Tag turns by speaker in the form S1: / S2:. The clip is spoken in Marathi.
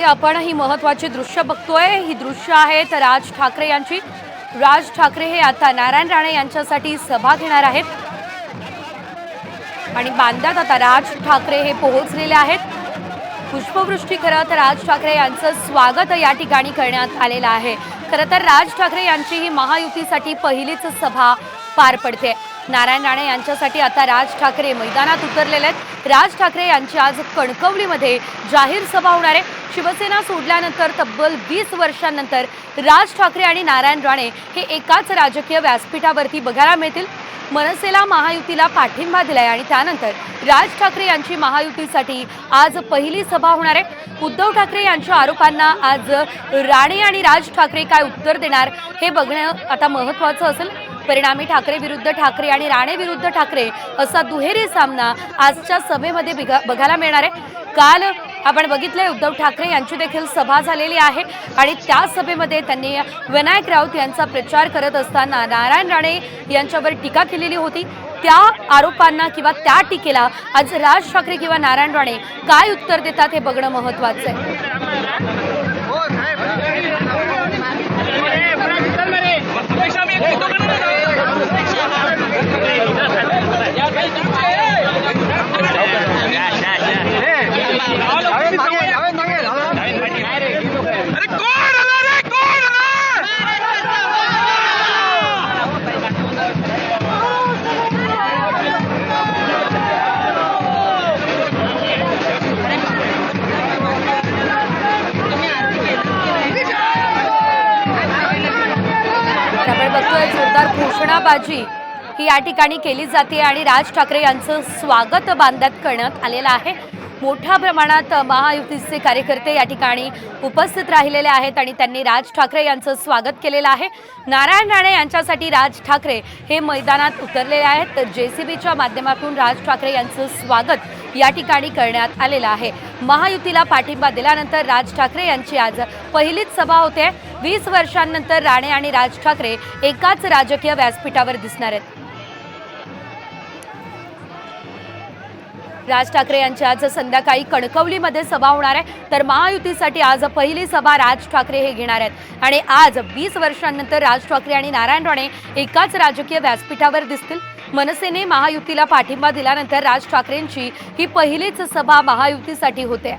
S1: मध्ये आपण ही महत्त्वाची दृश्य बघतोय। ही दृश्य आहेत राज ठाकरे यांची। राज ठाकरे हे आता नारायण राणे यांच्यासाठी सभा घेणार आहेत आणि बांद्यात आता राज ठाकरे हे पोहोचलेले आहेत। पुष्पवृष्टी करत राज ठाकरे यांचं स्वागत या ठिकाणी करण्यात आलेलं आहे। खरं तर राज ठाकरे यांची ही महायुतीसाठी पहिलीच सभा पार पडते। नारायण राणे यांच्यासाठी आता राज ठाकरे मैदानात उतरलेले आहेत। राज ठाकरे यांची आज कणकवलीमध्ये जाहीर सभा होणार आहे। शिवसेना सोडल्यानंतर तब्बल 20 वर्षांनंतर राज ठाकरे आणि नारायण राणे हे एकाच राजकीय व्यासपीठावरती बघायला मिळतील। मनसेला महायुतीला पाठिंबा दिलाय आणि त्यानंतर राज ठाकरे यांची महायुतीसाठी आज पहिली सभा होणार आहे। उद्धव ठाकरे यांच्या आरोपांना आज राणे आणि राज ठाकरे काय उत्तर देणार हे बघणं आता महत्त्वाचं असेल। परिणामी ठाकरे विरुद्ध ठाकरे आणि राणे विरुद्ध ठाकरे असा दुहेरी सामना आजच्या सभेमध्ये बघायला मिळणार आहे। काल आपण बघितले उद्धव ठाकरे यांची देखील सभा झालेली आहे आणि त्या सभेमध्ये त्यांनी विनायक राऊत यांचा प्रचार करत असताना नारायण राणे यांच्यावर टीका केलेली होती। त्या आरोपांना किंवा त्या टीकेला आज राज ठाकरे किंवा नारायण राणे काय उत्तर देतात हे बघणं महत्त्वाचं आहे। बघतोय जोरदार घोषणाबाजी ही या ठिकाणी केली जाते आणि राज ठाकरे यांचं स्वागत बांद्यात करण्यात आलेलं आहे। मोठ्या प्रमाणात महायुतीचे कार्यकर्ते या ठिकाणी उपस्थित राहिलेले आहेत आणि त्यांनी राज ठाकरे यांचं स्वागत केलेलं आहे। नारायण राणे यांच्यासाठी राज ठाकरे हे मैदानात उतरलेले आहेत तर जेसीबीच्या माध्यमातून राज ठाकरे यांचं स्वागत या ठिकाणी करण्यात आलेलं आहे। महायुतीला पाठिंबा दिल्यानंतर राज ठाकरे यांची आज पहिलीच सभा होते। 20 वर्षांनंतर राणे आणि राज ठाकरे एकाच राजकीय व्यासपीठावर दिसणार आहेत। राज ठाकरे यांची आज संध्याकाळी कणकवलीमध्ये सभा होणार आहे तर महायुतीसाठी आज पहिली सभा राज ठाकरे हे घेणार आहेत आणि आज 20 वर्षांनंतर राज ठाकरे आणि नारायण राणे एकाच राजकीय व्यासपीठावर दिसतील। मनसेने महायुतीला पाठिंबा दिल्यानंतर राज ठाकरेंची ही पहिलीच सभा महायुतीसाठी होते।